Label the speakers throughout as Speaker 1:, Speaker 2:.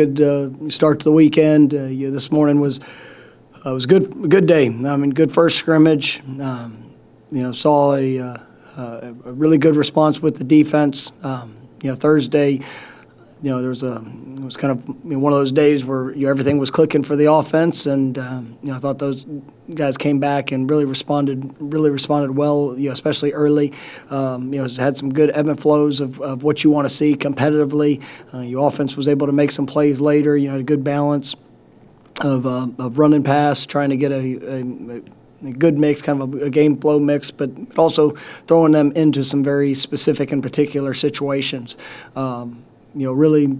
Speaker 1: Good start to the weekend. This morning was good day. I mean, good first scrimmage. Saw a really good response with the defense. Thursday, it was kind of one of those days where everything was clicking for the offense, and I thought those guys came back and really responded well. Especially early. Had some good ebb and flows of what you want to see competitively. Your offense was able to make some plays later. Had a good balance of run and pass, trying to get a good mix, kind of a game flow mix, but also throwing them into some very specific and particular situations. Really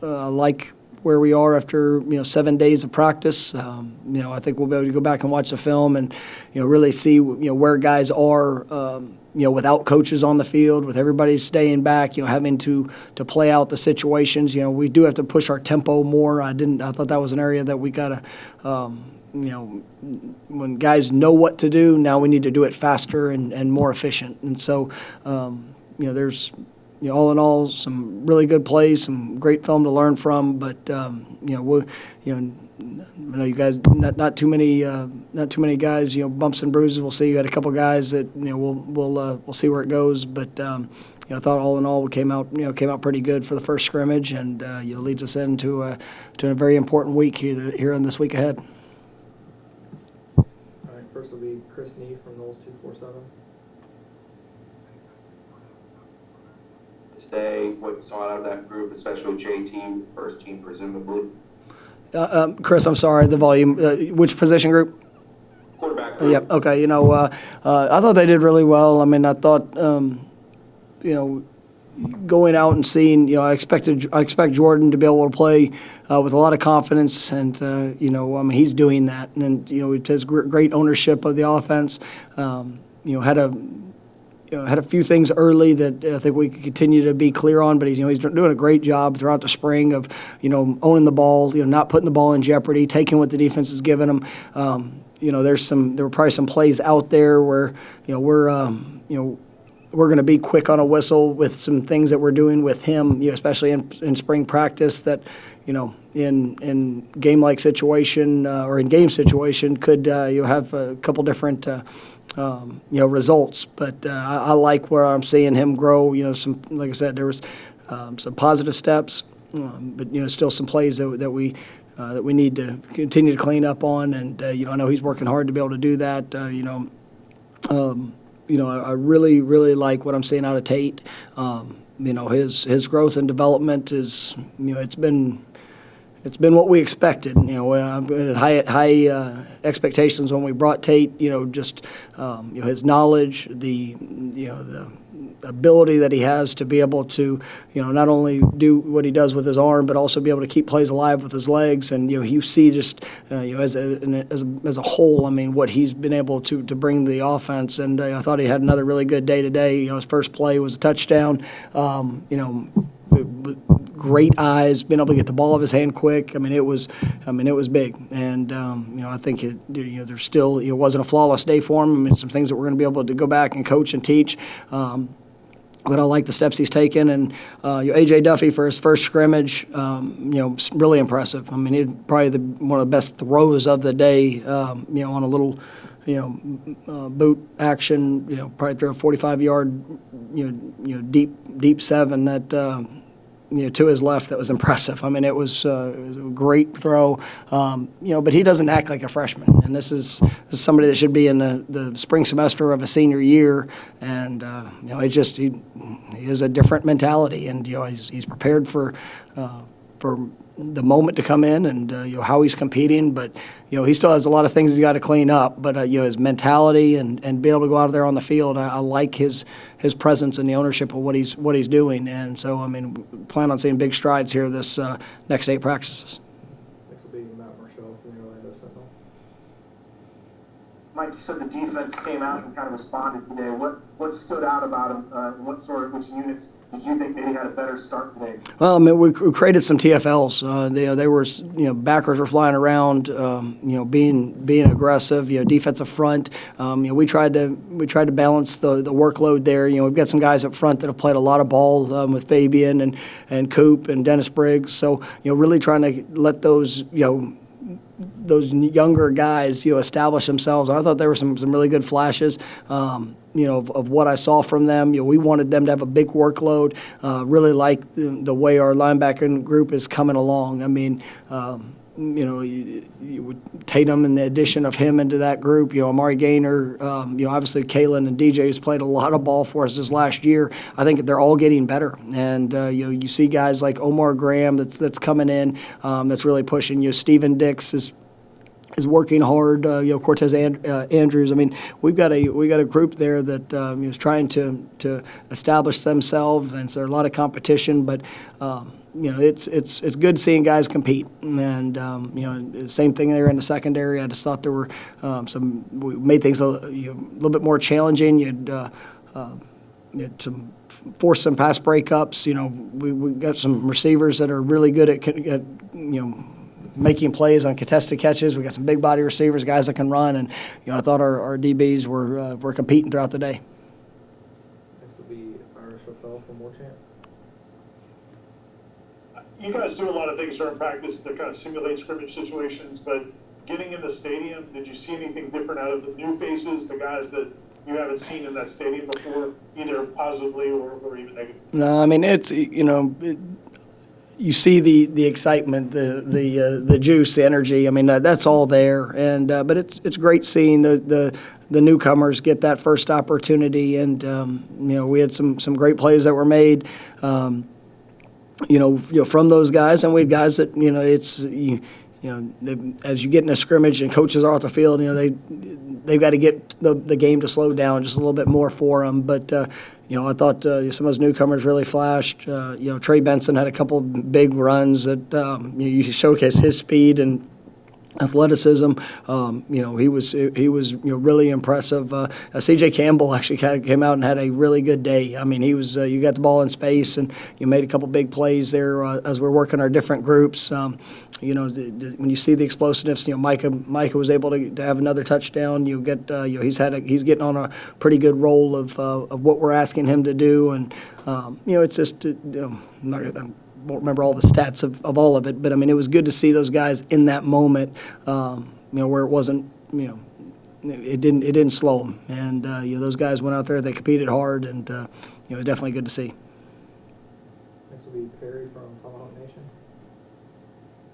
Speaker 1: like where we are after 7 days of practice. I think we'll be able to go back and watch the film and really see where guys are. Without coaches on the field, with everybody staying back, having to play out the situations. We do have to push our tempo more. I thought that was an area that we gotta. When guys know what to do, now we need to do it faster and more efficient. And so, there's. All in all, some really good plays, some great film to learn from. But I know you guys not too many guys. Bumps and bruises. We'll see. You had a couple guys that we'll see where it goes. But I thought all in all we came out pretty good for the first scrimmage, and leads us into a very important week here in this week ahead.
Speaker 2: All right, first will be Chris Nee from Knowles 247.
Speaker 3: Today, what you saw out of that group, especially J team, first team presumably?
Speaker 1: Chris, I'm sorry, the volume. Which position group?
Speaker 3: Quarterback group.
Speaker 1: Yep. Okay. I thought they did really well. I mean, I thought, going out and seeing, I expect Jordan to be able to play with a lot of confidence, and he's doing that, and it has great ownership of the offense. Had a few things early that I think we could continue to be clear on, but he's doing a great job throughout the spring of owning the ball, not putting the ball in jeopardy, taking what the defense is giving him. There were probably some plays out there where we're going to be quick on a whistle with some things that we're doing with him, especially in spring practice that in game-like situation or in game situation could have a couple different results, but I like where I'm seeing him grow. Some, like I said, there was some positive steps, but still some plays that we need to continue to clean up on, and I know he's working hard to be able to do that. I really like what I'm seeing out of Tate. His growth and development is it's been what we expected. High expectations when we brought Tate. His knowledge, the ability that he has to be able to, not only do what he does with his arm, but also be able to keep plays alive with his legs. And you see just as a whole, I mean, what he's been able to bring to the offense. And I thought he had another really good day today. His first play was a touchdown. Great eyes, being able to get the ball of his hand quick. It was big, and I think there's still it wasn't a flawless day for him. Some things that we're going to be able to go back and coach and teach. But I like the steps he's taken, and A.J. Duffy for his first scrimmage, really impressive. He had probably one of the best throws of the day, on a little, boot action, probably throw a 45-yard, deep seven that. To his left, that was impressive. It was a great throw, but he doesn't act like a freshman. And this is somebody that should be in the spring semester of a senior year, and he has a different mentality, and he's prepared for the moment to come in, and how he's competing, but he still has a lot of things he's got to clean up. But his mentality and being able to go out there on the field, I like his presence and the ownership of what he's doing. And so plan on seeing big strides here this next 8 practices.
Speaker 2: Next will be Matt Marshall from the Orlando Sentinel.
Speaker 4: Mike, like you said, the defense came out and kind of responded today. What stood out about them? Which units did you think maybe had a better start today?
Speaker 1: Well, I mean, we created some TFLs. They were, backers were flying around, being aggressive. Defensive front. We tried to balance the workload there. We've got some guys up front that have played a lot of ball with Fabian and Coop and Dennis Briggs. So, really trying to let those younger guys, establish themselves. And I thought there were some really good flashes, of what I saw from them. We wanted them to have a big workload. Really like the way our linebacker group is coming along. I mean, Tatum and the addition of him into that group, Amari Gaynor, obviously Kalen and DJ who's played a lot of ball for us this last year. I think they're all getting better. And, you see guys like Omar Graham that's coming in, that's really pushing. Steven Dix is working hard. Cortez Andrews. I mean, we got a group there that is trying to establish themselves, and so there's a lot of competition. But it's good seeing guys compete, and same thing there in the secondary. I just thought there were we made things a little bit more challenging. You'd force some pass breakups. We got some receivers that are really good at making plays on contested catches. We got some big body receivers, guys that can run, and I thought our DBs were competing throughout the day.
Speaker 2: Next will be Irish Rafael from Warchant.
Speaker 5: You guys do a lot of things during practice to kind of simulate scrimmage situations, but getting in the stadium, did you see anything different out of the new faces, the guys that you haven't seen in that stadium before, either positively or even negatively?
Speaker 1: No, I mean, it's, you see the excitement, the juice, the energy. I mean, that's all there. And but it's great seeing the newcomers get that first opportunity. And we had some great plays that were made. From those guys, and we had guys that as you get in a scrimmage and coaches are off the field, they've got to get the game to slow down just a little bit more for them. But I thought some of those newcomers really flashed. Trey Benson had a couple big runs that you showcase his speed and athleticism. He was really impressive. CJ Campbell actually came out and had a really good day. I mean, he was you got the ball in space and you made a couple big plays there as we're working our different groups. When you see the explosiveness, Micah was able to have another touchdown. You get he's getting on a pretty good roll of what we're asking him to do, and it's just I won't remember all the stats of all of it, but I mean, it was good to see those guys in that moment, where it wasn't, it didn't slow them. And, those guys went out there, they competed hard, and, definitely good to see.
Speaker 2: Next will be Perry from Tomahawk Nation.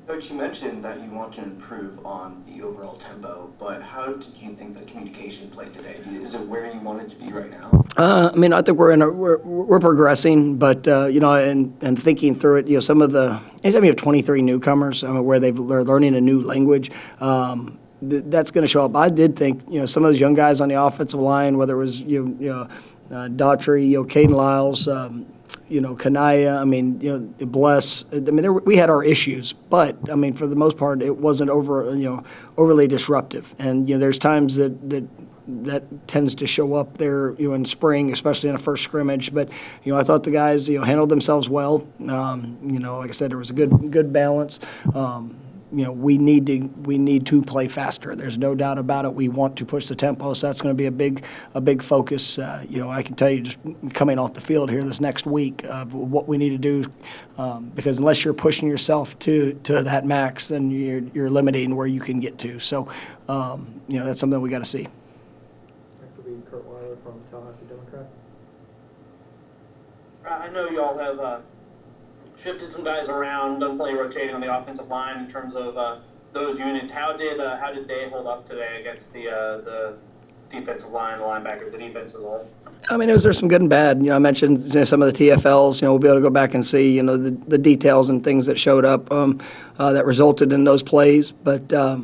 Speaker 6: Coach, you mentioned that you want to improve on the overall tempo, but how did you think the communication played today? Is it where you want it to be right now?
Speaker 1: I mean, I think we're progressing, but and thinking through it, some of the anytime you have 23 newcomers, where they're learning a new language, that's going to show up. I did think some of those young guys on the offensive line, whether it was Daughtry, Caden Lyles. Kanaya, Bless. I mean, we had our issues, but I mean, for the most part, it wasn't overly disruptive. And there's times that tends to show up there, in spring, especially in a first scrimmage. But I thought the guys, handled themselves well. Like I said, there was a good balance. We need to play faster. There's no doubt about it. We want to push the tempo, so that's going to be a big focus. I can tell you just coming off the field here this next week of what we need to do, because unless you're pushing yourself to that max, then you're limiting where you can get to. So, that's something we got to see.
Speaker 2: Next will be Kurt Weiler from Tallahassee Democrat.
Speaker 7: I know y'all have shifted some guys around, done plenty of rotating on the offensive line in terms of those units. How did they hold up today against the defensive line, the linebackers, the defense as a whole? I mean,
Speaker 1: there's some good and bad. I mentioned some of the TFLs. We'll be able to go back and see the details and things that showed up that resulted in those plays. But I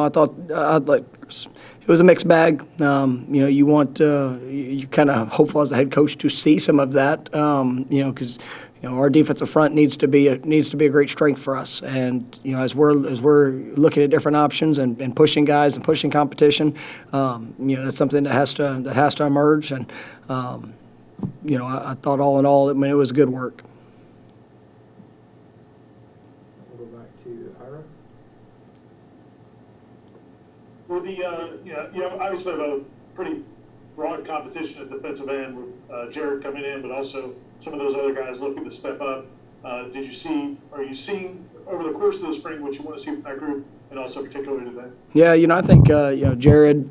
Speaker 1: thought it was a mixed bag. You want you kind of hopeful as a head coach to see some of that. Because our defensive front needs to be a great strength for us. And as we're looking at different options and pushing guys and pushing competition, that's something that has to emerge. And I thought all in all, it was good work.
Speaker 2: We'll go back to Ira.
Speaker 5: Well, you obviously have a pretty broad competition at defensive end with Jared coming in, but also some of those other guys looking to step up. Are you seeing over the course of the spring what you want to see from that group, and also particularly today?
Speaker 1: Yeah, I think Jared,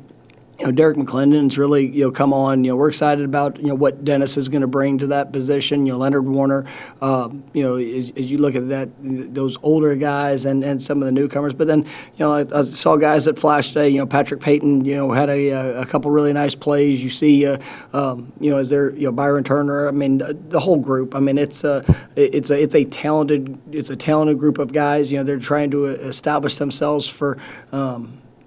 Speaker 1: Derek McClendon's really come on. We're excited about what Dennis is going to bring to that position. Leonard Warner, as you look at that, those older guys and some of the newcomers. But then I saw guys that flashed today. Patrick Payton had a couple really nice plays. You see as there Byron Turner. I mean the whole group. I mean it's a talented group of guys. They're trying to establish themselves for.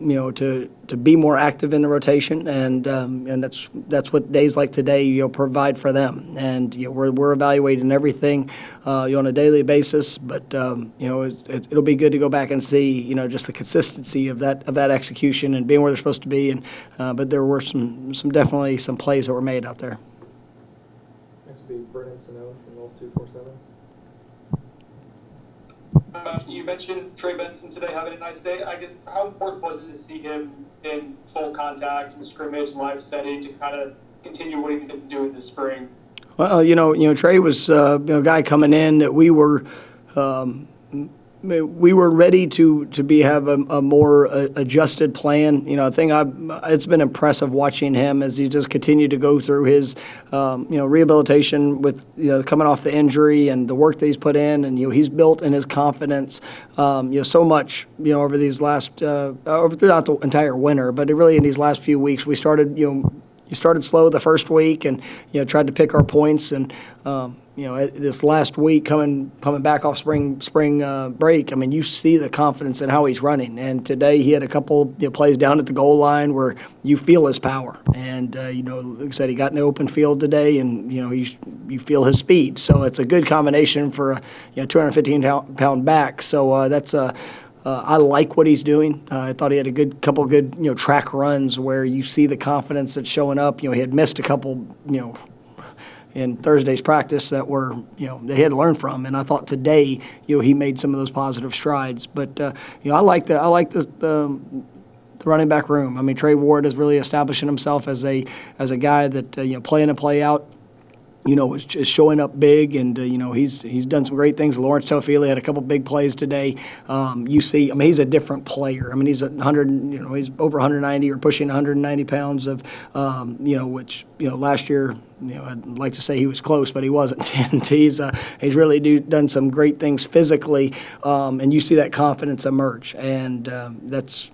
Speaker 1: To be more active in the rotation, and that's what days like today provide for them. And we're evaluating everything on a daily basis, but it'll be good to go back and see just the consistency of that execution and being where they're supposed to be. And but there were some definitely some plays that were made out there.
Speaker 2: Next will be Brennan Sano from Knowles 247.
Speaker 8: You mentioned Trey Benson today having a nice day. How important was it to see him in full contact and scrimmage, live setting, to kind of continue what he's been doing this spring? Well,
Speaker 1: Trey was a guy coming in that we were ready to have a more adjusted plan. I think it's been impressive watching him as he just continued to go through his rehabilitation with coming off the injury and the work that he's put in, and he's built in his confidence so much over these last throughout the entire winter, but really in these last few weeks we started you started slow the first week and tried to pick our points, and this last week coming back off spring break, I mean, you see the confidence in how he's running. And today he had a couple plays down at the goal line where you feel his power. And like I said, he got in the open field today, and you feel his speed. So it's a good combination for a 215-pound back. So that's I like what he's doing. I thought he had a couple good track runs where you see the confidence that's showing up. He had missed a couple in Thursday's practice that were that he had to learn from, and I thought today he made some of those positive strides. But I like the running back room. I mean, Trey Ward is really establishing himself as a guy that play in and play out. Is showing up big, and he's done some great things. Lawrence Tofili had a couple big plays today. You see, I mean, he's a different player. I mean, he's he's over 190 or pushing 190 pounds of, which last year, I'd like to say he was close, but he wasn't. And he's really done some great things physically, and you see that confidence emerge, and it's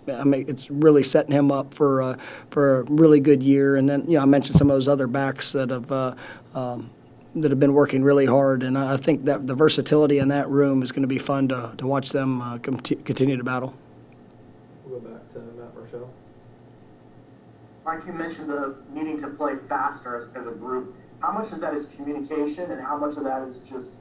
Speaker 1: really setting him up for a really good year. And then I mentioned some of those other backs that have been working really hard, and I think that the versatility in that room is going to be fun to watch them continue to battle.
Speaker 2: We'll go back to Matt Marshall.
Speaker 4: Mike, you mentioned the needing to play faster as a group. How much of that is communication, and how much of that is just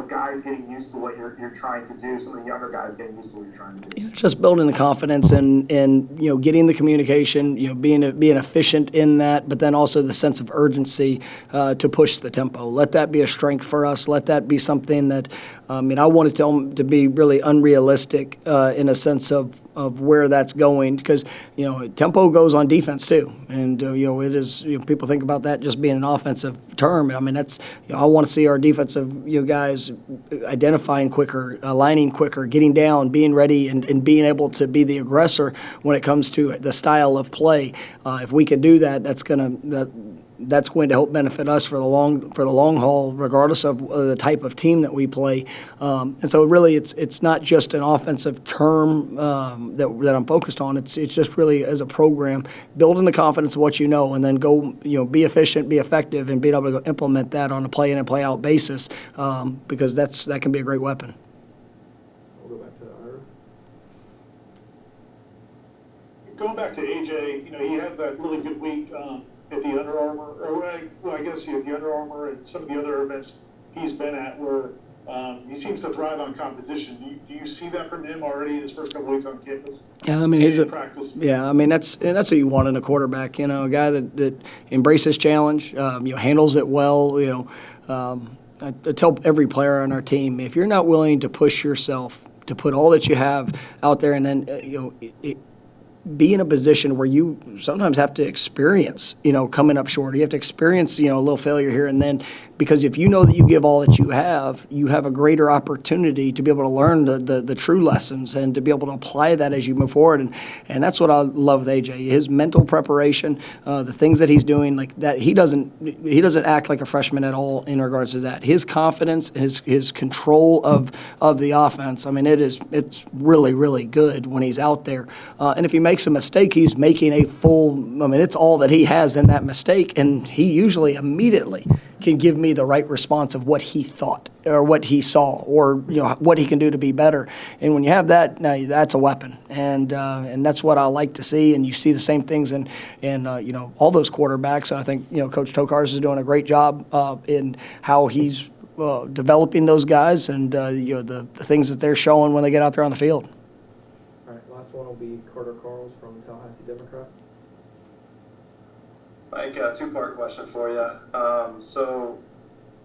Speaker 4: guys getting used to what you're trying to do, some of the younger guys getting used to what you're trying to do?
Speaker 1: It's just building the confidence and getting the communication, being efficient in that, but then also the sense of urgency to push the tempo. Let that be a strength for us. Let that be something that, I want to tell them to be really unrealistic in a sense of where that's going, because tempo goes on defense too, and it is people think about that just being an offensive term. I mean, that's I want to see our defensive guys identifying quicker, aligning quicker, getting down, being ready, and being able to be the aggressor when it comes to the style of play. If we can do that, that's going to help benefit us for the long haul, regardless of the type of team that we play. And so really, it's not just an offensive term that I'm focused on. It's just really as a program, building the confidence of what and then go be efficient, be effective, and being able to go implement that on a play in and play out basis, because that can be a great weapon.
Speaker 2: We'll go back to Ira.
Speaker 5: Going back to AJ, he had that really good week at the Under Armour, I guess he had the Under Armour and some of the other events he's been at, where he seems to thrive on competition. Do you see that from him already in his first couple weeks on campus?
Speaker 1: Yeah, I mean, he's a
Speaker 5: practice.
Speaker 1: yeah. I mean, that's what you want in a quarterback. You know, a guy that embraces challenge, handles it well. I tell every player on our team, if you're not willing to push yourself, to put all that you have out there, and then be in a position where you sometimes have to experience, coming up short. You have to experience, a little failure here and then, because if you know that you give all that you have a greater opportunity to be able to learn the true lessons and to be able to apply that as you move forward. And that's what I love with AJ. His mental preparation, the things that he's doing, like that, he doesn't act like a freshman at all in regards to that. His confidence, his control of the offense, I mean, it's really, really good when he's out there. And if he makes a mistake, he's making it's all that he has in that mistake, and he usually immediately can give me the right response of what he thought or what he saw or what he can do to be better. And when you have that, now that's a weapon, and that's what I like to see. And you see the same things in all those quarterbacks. And I think Coach Tokars is doing a great job in how he's developing those guys and the things that they're showing when they get out there on the field.
Speaker 2: All right, last one will be Carter Carls from Tallahassee Democrat.
Speaker 9: Mike, a two-part question for you. So,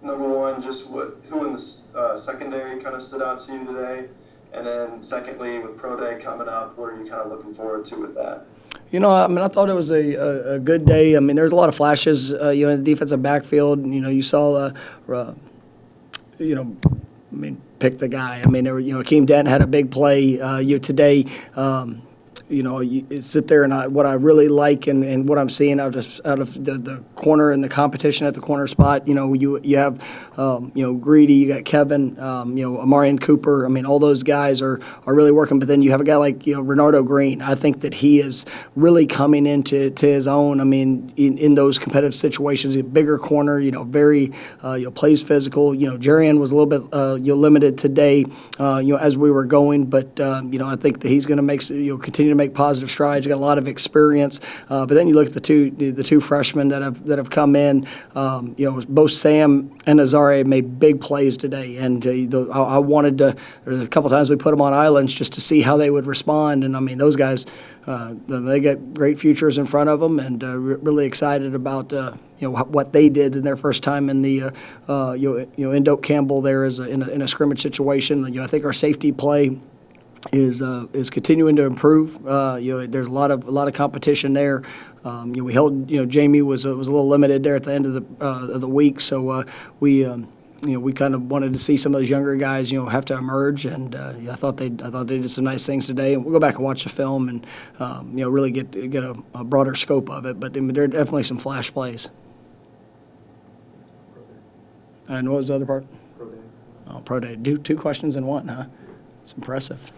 Speaker 9: number one, just who in the secondary kind of stood out to you today? And then secondly, with Pro Day coming up, what are you kind of looking forward to with that?
Speaker 1: I thought it was a good day. I mean, there's a lot of flashes, in the defensive backfield. You saw, pick the guy. I mean, Akeem Dent had a big play today. You sit there and what I really like and what I'm seeing out of the corner and the competition at the corner spot. You have Greedy, you got Kevin, Amarian Cooper. I mean, all those guys are really working. But then you have a guy like Renardo Green. I think that he is really coming into his own. I mean, in those competitive situations, a bigger corner. Very plays physical. Jarian was a little bit limited today. As we were going, but I think that he's going to continue to make positive strides. He's got a lot of experience, but then you look at the two freshmen that have come in. Both Sam and Azare made big plays today, and I wanted to. There's a couple times we put them on islands just to see how they would respond, and I mean those guys, they got great futures in front of them, and really excited about what they did in their first time in the in Doak Campbell there in a scrimmage situation. I think our safety play is continuing to improve. There's a lot of competition there. We held Jamie was a little limited there at the end of the week, so we kind of wanted to see some of those younger guys have to emerge, and I thought they did some nice things today. And we'll go back and watch the film and really get a broader scope of it. But there are definitely some flash plays. And what was the other part?
Speaker 2: Pro Day.
Speaker 1: Oh, Pro Day. Two questions in one, huh? It's impressive.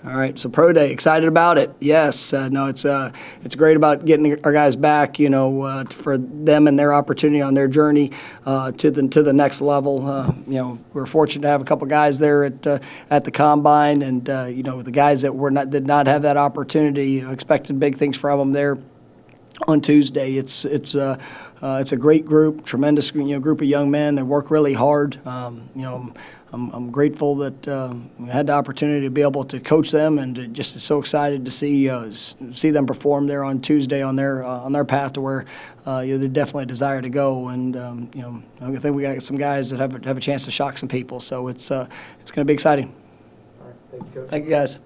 Speaker 1: All right, so Pro Day, excited about it. Yes, it's great about getting our guys back, for them and their opportunity on their journey to the next level. We're fortunate to have a couple guys there at the combine, and the guys that did not have that opportunity, expected big things from them there on Tuesday. It's a great group, tremendous group of young men that work really hard. I'm grateful that we had the opportunity to be able to coach them, and just so excited to see them perform there on Tuesday on their path to where they definitely desire to go. And I think we got some guys that have a chance to shock some people. So it's going to be exciting.
Speaker 2: All right, thank you, Coach.
Speaker 1: Thank you, guys.